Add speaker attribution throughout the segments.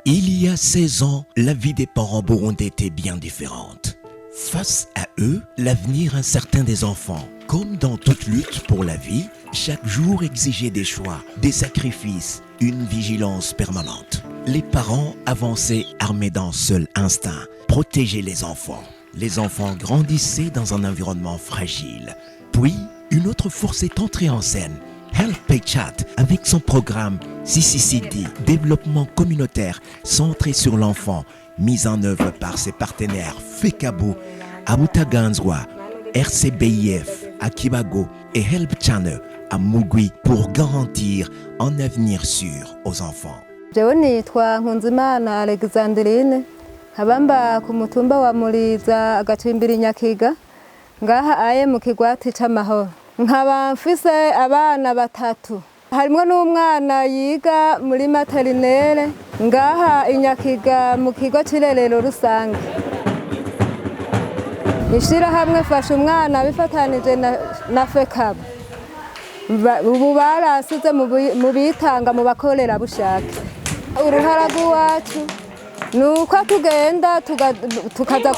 Speaker 1: Il y a 16 ans, la vie des parents burundais était bien différente. Face à eux, l'avenir incertain des enfants. Comme dans toute lutte pour la vie, chaque jour exigeait des choix, des sacrifices, une vigilance permanente. Les parents avançaient armés d'un seul instinct, protéger les enfants. Les enfants grandissaient dans un environnement fragile. Puis, une autre force est entrée en scène. Help Chat, avec son programme CCCD, développement communautaire centré sur l'enfant, mis en œuvre par ses partenaires FECABO, Abutaganzwa, RCBIF, Akibago et Help Channel à Mugwi pour garantir un avenir sûr aux enfants.
Speaker 2: Jewe nitwa Nkunzimana Alexandrine, nkaba ku mutumba wa Muriza agacimbiri Nyakiga, ngaha aye mu kigwati c'amahoro. Nkaba mfise abana batatu. Harimwo n'umwana yiga muri materinere ngaha Inyakiga mu kigo c'irerero rusange. Ishirahamwe Fasha Umwana bifatanije na FECAB. Ubu barasize mu bitanga mu bakorera bushake. Uruhara rw'iwacu nuko tugenda tukaza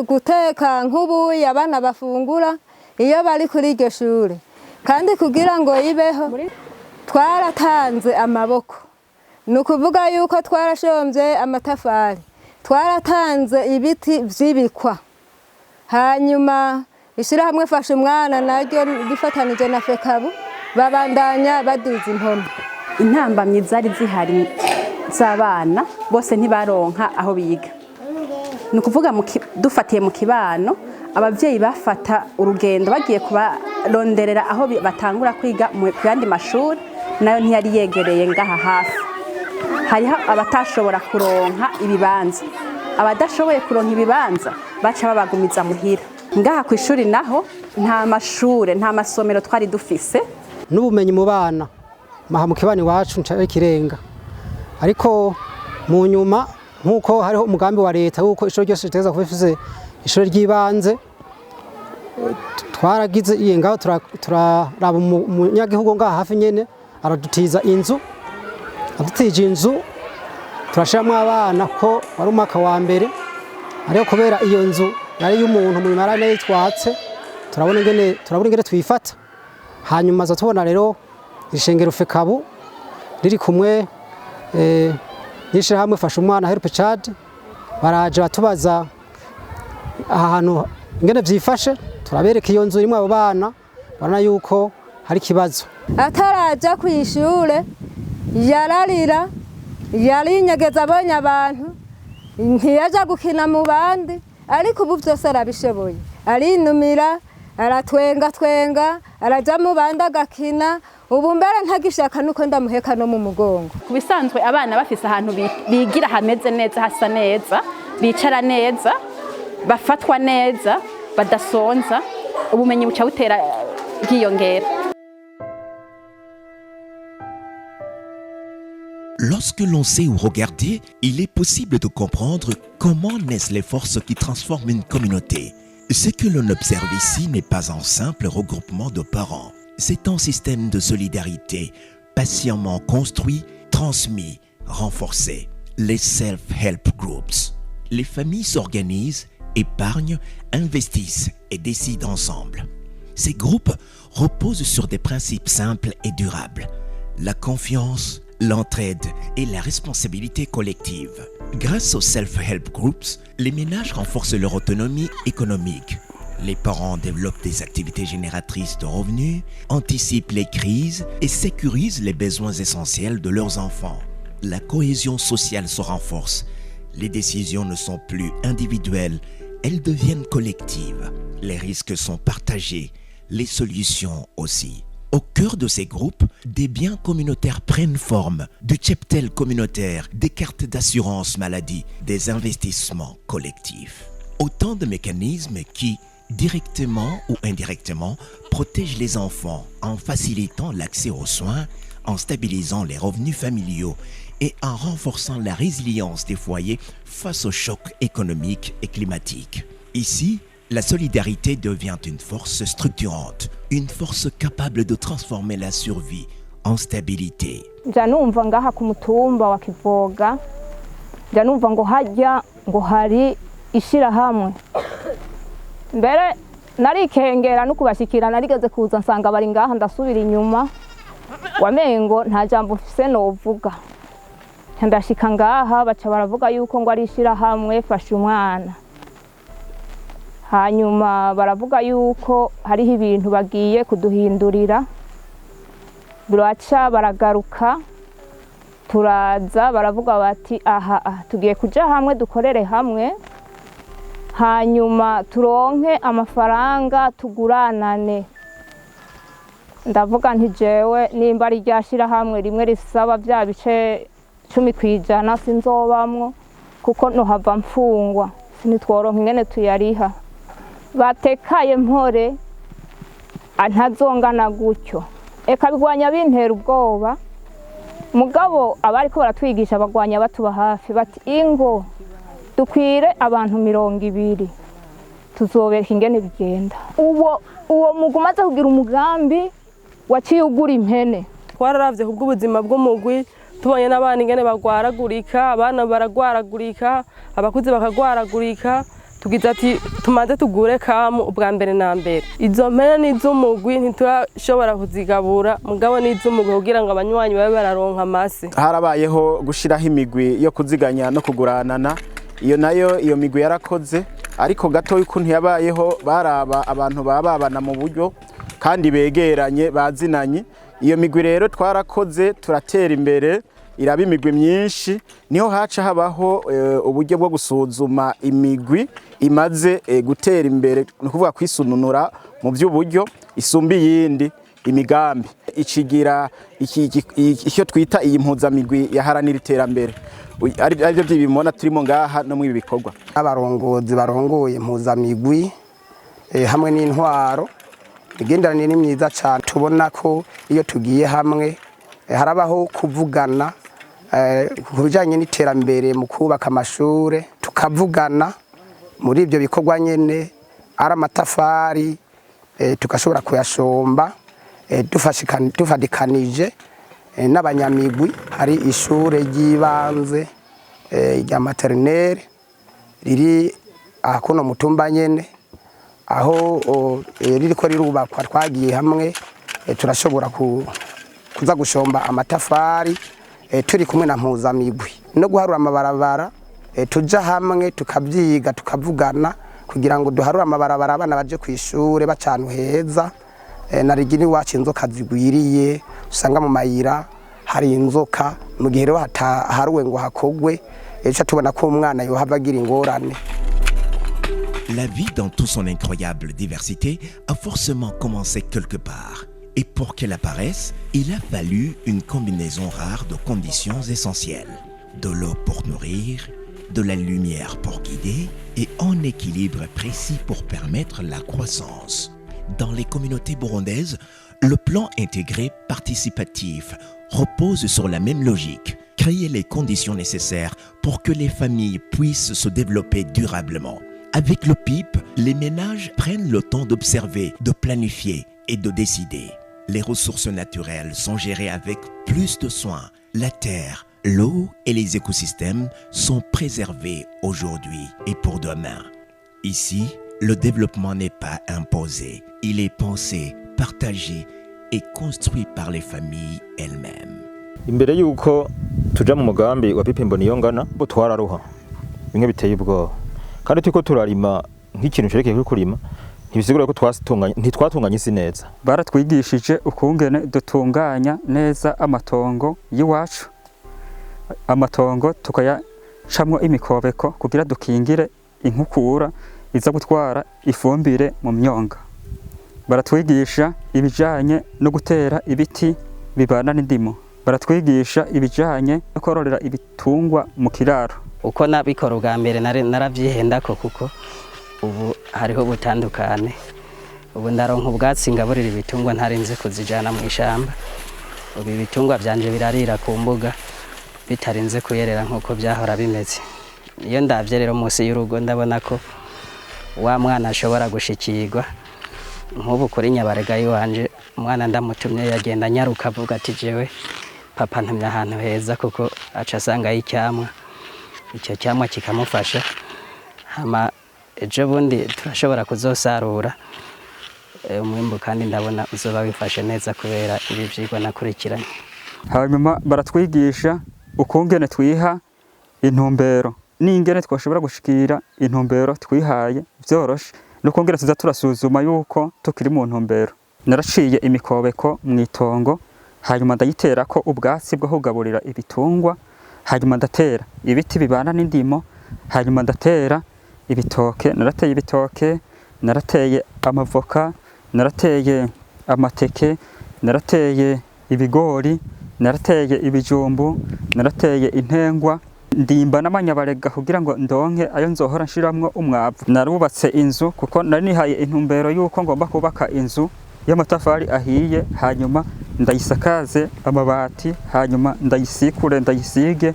Speaker 2: guteka nk'ubuyi abana bafungura iyo bari kuri iryo shure, kandi kugira ngo ibeho twaratanze amaboko. Ni ukuvuga yuko twarashomvye amatafari, twaratanze ibiti vy'ibikwa, hanyuma ishirahamwe Fasha Umwana naryo rifatanije na FECAB babandanya baduza impome.
Speaker 3: Intambamyi zari zihari z'abana bose ntibaronka aho biga. Ni ukuvuga dufatiye mu kibano, abavyeyi bafata urugendo bagiye kubaronderera aho batangura kwiga mu yandi mashuri, nayo ntiyari yegereye ngaha hafi. Hariho abatashobora kuronka ibibanza, abadashoboye kuronka ibibanza baca babagumiza muhira. Ngaha ku ishuri naho nta mashure, nta masomero twari dufise.
Speaker 4: N'ubumenyi mu bana maha mu kibani wacu ncari kirenga, ariko mu nyuma nkuko hariho umugambi wa leta yuko ishuri ryose riteza kuba rifise ishuri ry'ibanze, twaragize iye ngaho turaraba umunyagihugu ngaha hafi nyene aradutiza inzu, adutije inzu turashiramwo abana ko wari umwaka wa mbere, ariko kubera iyo nzu yari y'umuntu mu marane yitwatse turabona ingene twifata. Hanyuma za tubona rero ishengero FECAB riri kumwe n'ishirahamwe Fasha Umwana Help Chat, baraje batubaza ahantu ingene vyifashe, turabereka iyo nzu irimwo abo bana, barana yuko hari kibazo.
Speaker 2: Ataraja kw'ishure yararira, yarinyegeza abonye abantu, ntiyaja gukina mu bandi, ariko ubu vyose arabishoboye. Arinumira, aratwenga, araja mu bandi agakina, ubu mbere ntagishaka nuko ndamuheka no mu mugongo.
Speaker 3: Kubisanzwe abana bafise ahantu bigira hameze neza, hasa neza, bicara neza, bafatwa neza, badasonza, ubumenyi buca butera bwiyongera.
Speaker 1: Lorsque l'on sait où regarder, il est possible de comprendre comment naissent les forces qui transforment une communauté. Ce que l'on observe ici n'est pas un simple regroupement de parents. C'est un système de solidarité, patiemment construit, transmis, renforcé. Les self-help groups. Les familles s'organisent, épargnent, investissent et décident ensemble. Ces groupes reposent sur des principes simples et durables. La confiance, l'entraide et la responsabilité collective. Grâce aux self-help groups, les ménages renforcent leur autonomie économique. Les parents développent des activités génératrices de revenus, anticipent les crises et sécurisent les besoins essentiels de leurs enfants. La cohésion sociale se renforce. Les décisions ne sont plus individuelles, elles deviennent collectives. Les risques sont partagés, les solutions aussi. Au cœur de ces groupes, des biens communautaires prennent forme, du cheptel communautaire, des cartes d'assurance maladie, des investissements collectifs. Autant de mécanismes qui, directement ou indirectement, protègent les enfants en facilitant l'accès aux soins, en stabilisant les revenus familiaux et en renforçant la résilience des foyers face aux chocs économiques et climatiques. Ici, la solidarité devient une force structurante, une force capable de transformer la survie en stabilité.
Speaker 5: Janumva ngaha ku mutumba wa Kivoga njya numva ngo hajya ngo hari ishirahamwe mbere narikengera no kubashikira narigeze kuza nsanga bari ngaha ndasubira inyuma wamengo nta jambo mfise novuga ndashika ngaha baca baravuga yuko ngo ari ishirahamwe fasha umwana hanyuma baravuga yuko hariho ibintu bagiye kuduhindurira buraca baragaruka turaza baravuga bati aha tugiye kuja hamwe dukorere hamwe hanyuma turonke amafaranga tuguranane ndavuga nti jewe nimba ari ryashira hamwe rimwe risaba bya bice 10% sinzobamwo kuko no hava mfungwa sinitworonka ingene tuyariha batekaye mpore antazongana gutyo eka bigwanya bintera ubwoba mugabo abariko baratwigisha bagwanya batuba hafi bati ingo dukwire abantu 200 tuzobereka ingene bigenda uwo mugumaze kugira umugambi waciye ugura impene
Speaker 6: twararavye kubw'ubuzima bw'umugwi tubonye n'abana ingene bagwaragurika abana baragwaragurika abakuze bakagwaragurika tugize ati tumaze tugure kamu ubwa mbere na mbere izo mpene n'iz'umugwi ntiturashobora kuzigabura mugabo n'iz'umugwi kugira ngo abanywanyi babe bararonka amase
Speaker 7: harabayeho gushiraho imigwi yo kuziganya no kuguranana iyo migwi yarakoze ariko gato yuko ntiyabayeho baraba abantu bababana mu buryo kandi begeranye bazinanye iyo migwi rero twarakoze turatera imbere iraba imigwi myinshi niho haca habaho uburyo bwo gusuzuma imigwi imaze gutera imbere no kuvuga kwisununura mu by'uburyo isumbi yindi imigambi icigira icyo twita iyi mpuzamigwi yaharanira iterambere aribyo by'ibimona turimo ngaha no mu bikorwa
Speaker 8: abarongozi barongoye mpuzamigwi hamwe n'intwaro igendanire ni myiza cyane tubona ko iyo tugiye hamwe harabaho kuvugana ku bijyanye n'iterambere mu kubaka amashuri tukavugana muri ibyo bikorwa nyine ari amatafari tugashobora kuyashomba dufatikanije n'abanyamigwi hari ishure ry'ibanze rya materinere riri ahakuno mutumba nyene aho ririko rirubakwa twagiye hamwe turashobora kuza gushomba amatafari turi kumwe na mpuzamigwi no guharura amabarabara tuja hamwe tukabyiga tukavugana kugira ngo duharure amabarabara abana baje kwishure bacanu heza na rigini wacu inzoka zigwiriye usanga mu mayira hari inzoka mu gihe rero haruwe ngo hakogwe ejo tubona ko umwana yohava agira ingorane.
Speaker 1: La vie dans toute son incroyable diversité a forcément commencé quelque part. Et pour qu'elle apparaisse, il a fallu une combinaison rare de conditions essentielles. De l'eau pour nourrir, de la lumière pour guider et un équilibre précis pour permettre la croissance. Dans les communautés burundaises, le plan intégré participatif repose sur la même logique, créer les conditions nécessaires pour que les familles puissent se développer durablement. Avec le PIP, les ménages prennent le temps d'observer, de planifier et de décider. Les ressources naturelles sont gérées avec plus de soin. La terre, l'eau et les écosystèmes sont préservés aujourd'hui et pour demain. Ici, le développement n'est pas imposé. Il est pensé, partagé et construit par les familles elles-mêmes.
Speaker 9: Imbere yuko tuja mu mugambi wa Pipe Mboniyongana bo twararuha bimwe biteye ubwoba kandi tuko turarima nk'ikintu cerekeye kuri kurima ntibisigura ko ntitwatunganya isi neza.
Speaker 10: Baratwigishije ukungene dutunganya neza amatongo y'iwacu, amatongo tukayacamwo imikobeko kugira dukingire inkukura iza gutwara ifumbire mu myonga. Baratwigisha ibijanye no gutera ibiti bibana n'indimo. Baratwigisha ibijanye no kororera ibitungwa mu kiraro.
Speaker 11: Uko nabikora ubwa mbere naravyihendako kuko ubu hariho butandukane. Ubu ndaronka ubwatsi ngaburira ibitungwa ntarinze kuzijana mu ishamba. Ubu ibitungwa vyanje birarira ku mbuga bitarinze kuyerera nkuko byahora bimeze. Iyo ndavye rero munsi y'urugo ndabona ko wa mwana ashobora gushikirwa. Nk'ubu kuri Nyabarega yiwanje umwana ndamutumye yagenda nyaruka avuga ati jewe papa ntumya ahantu heza kuko aca asanga y'icyamwa icyo cyamwa kikamufasha hama ejo bundi turashobora kuzosarura umwimbu kandi ndabona uzoba wifashe neza kubera ibi vyigwa nakurikiranye.
Speaker 10: Hanyuma baratwigisha ukungene twiha intumbero n'ingene twashobora gushikira intumbero twihaye vyoroshe n'ukungene tuza turasuzuma yuko tukiri mu ntumbero. Naraciye imikobeko mw'itongo hanyuma ndayiterako ubwatsi bwo kugaburira ibitungwa, hanyuma ndatera ibiti bibana n'indimo, hanyuma ndatera ibitoke, narateye ibitoke, narateye amavoka, narateye amateke, narateye ibigori, narateye ibijumbu, narateye intengwa, ndimba n'amanyabarega kugira ngo ndonke ayo nzohora nshiramwo umwavu. Narubatse inzu kuko nari nihaye intumbero yuko ngomba kubaka inzu y'amatafari ahiye, hanyuma ndayisakaze amabati, hanyuma ndayisikure ndayisige.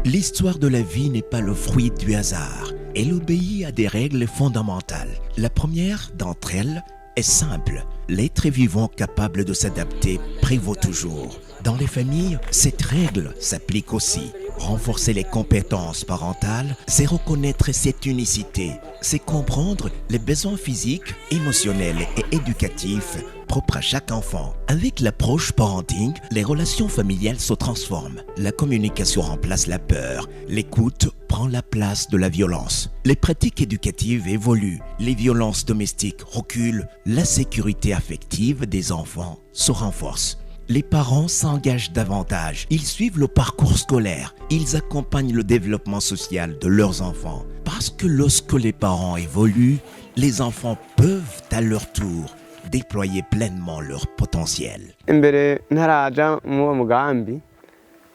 Speaker 1: L'histoire de la vie n'est pas le fruit du hasard. Elle obéit à des règles fondamentales. La première d'entre elles est simple. L'être vivant capable de s'adapter prévaut toujours. Dans les familles, cette règle s'applique aussi. Renforcer les compétences parentales, c'est reconnaître cette unicité, c'est comprendre les besoins physiques, émotionnels et éducatifs propres à chaque enfant. Avec l'approche parenting, les relations familiales se transforment. La communication remplace la peur, l'écoute prend la place de la violence. Les pratiques éducatives évoluent, les violences domestiques reculent, la sécurité affective des enfants se renforce. Les parents s'engagent davantage, ils suivent le parcours scolaire, ils accompagnent le développement social de leurs enfants. Parce que lorsque les parents évoluent, les enfants peuvent à leur tour déployer pleinement leur potentiel.
Speaker 12: Imbere ntaraja mu mugambi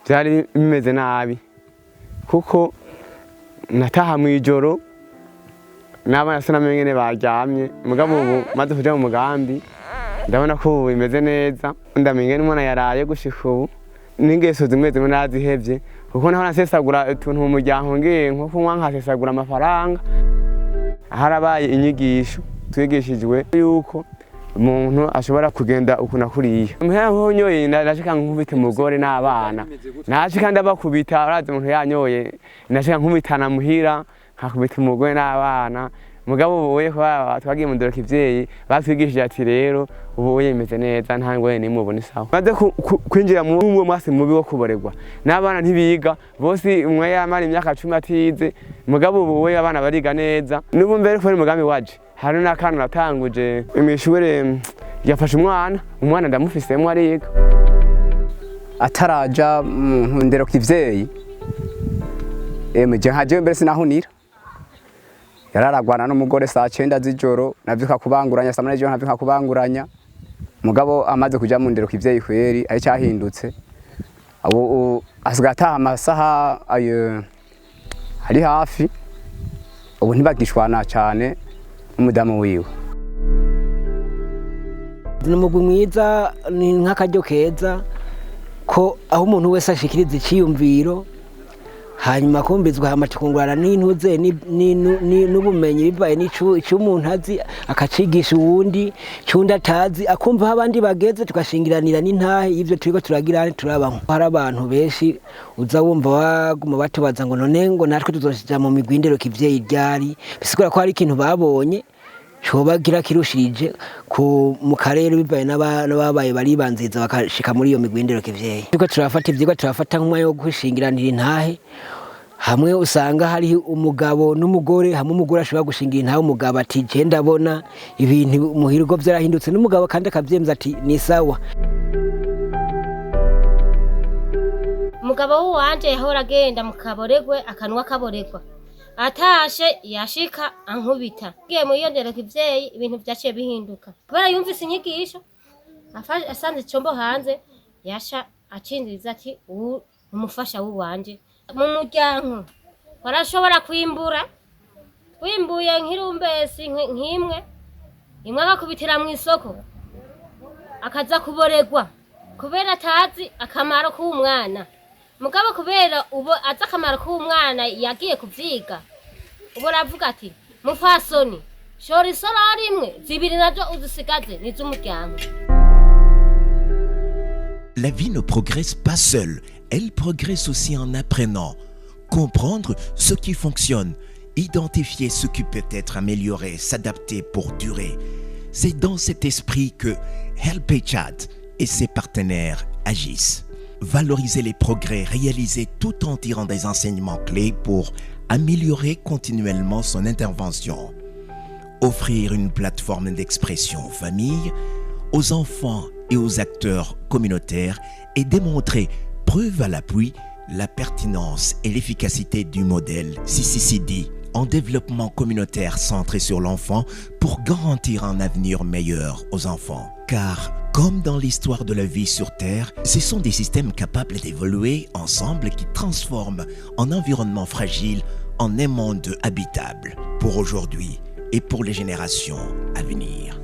Speaker 12: byari bimeze nabi kuko nataha mu ijoro n'abana sinamenye ngene baryamye mugabo ubu maze kuja mu mugambi ndabona ko ubu bimeze neza ndamenye n'umwana yaraye gushika ubu n'ingeso zimwe zimwe nazihevye kuko naho nasesagura utuntu mu muryango ngiye nko kunywa nkasesagura amafaranga. Harabaye inyigisho twigishijwe yuko umuntu ashobora kugenda ukuna kuriya mpeho nyoye nashika nkubita umugore n'abana nashika ndabakubita arazi umuntu yanyoye nashika nkubitana muhira nkakubita umugore n'abana mugabo ubuye kwa twagiye mu ndero kivyeyi batwigishije ati rero ubuye imeze neza nta ngwe ni mubone sawa maze kwinjira mu umwe mwasi mubi wo kuboregwa n'abana ntibiga bose umwe yamara imyaka 10 atize mugabo ubuye abana bariga neza n'ubu mbere ko mugambi waje hari n'akantu natanguje imishure yafashe umwana ndamufisemo ariga
Speaker 13: ataraja mu ndero kivyeyi je haje mbere sinahunira yararagwana n'umugore saa 9 z'ijoro navyuka kubanguranya saa 8 z'ijoro navyuka kubanguranya mugabo amaze kuja mu ndero kivyeyi kweri ari cyahindutse abo asigata amasaha ayo ari hafi ubu ntibagishwana cyane umudamu wiwe.
Speaker 14: N'umugwi mwiza ni nk'akaryo keza ko aho umuntu wese ashikiriza iciyumviro hanyuma kumbizwa amatungurana n'intuze n'ubumenyi bivaye n'ico umuntu azi akacigisha uwundi cyunda atazi akumva abandi bageze tugashingiranira n'intahe ivyo turiko turagira turabaho. Hari abantu benshi uza wumva baguma batubaza ngo none ngo natwe tuzoshija mu migwindero kivyeyi ryari bisigura ko hari ikintu babonye cobagira kirushirije ku mu karere bivaye n'ababaye baribanziza bakashika muri iyo migwindero kivyeyi. Turiko turafata ivyigwa turafata nk'umwanya wo gushingiranira intahe hamwe usanga hari umugabo n'umugore hamwe umugore ashobora gushingira intahe umugabo ati je ndabona ibintu muhirugo byarahindutse n'umugabo kandi akavyemza ati ni sawa.
Speaker 15: Umugabo wanje yahora agenda mu kaboregwe akanwa kaboregwa atashe yashika ankubita ngiye mu yondero kivyeyi ibintu byaciye bihinduka kubera yumvise inyigisho asanze icombo hanze yasha acindiza ati umufasha w'uwanje mu muryango barashobora kwimbura wimbuye nk'irumbesi nk'imwe imwe akakubitira mu isoko akaza kuboregwa kubera atazi akamaro k'umwana mugabo kubera ubo aza akamaro k'umwana yagiye kuvyiga ubo ravuga ati mufasoni shora isorori imwe zibiri nazo uzisigaze niz'umuryango.
Speaker 1: La vie ne progresse pas seule, elle progresse aussi en apprenant, comprendre ce qui fonctionne, identifier ce qui peut être amélioré, s'adapter pour durer. C'est dans cet esprit que Help a Child et ses partenaires agissent. Valoriser les progrès réalisés tout en tirant des enseignements clés pour améliorer continuellement son intervention. Offrir une plateforme d'expression aux familles, aux enfants et aux acteurs communautaires et démontrer, preuve à l'appui, la pertinence et l'efficacité du modèle CCCD en développement communautaire centré sur l'enfant pour garantir un avenir meilleur aux enfants. Car, comme dans l'histoire de la vie sur Terre, ce sont des systèmes capables d'évoluer ensemble qui transforment un environnement fragile en un monde habitable pour aujourd'hui et pour les générations à venir.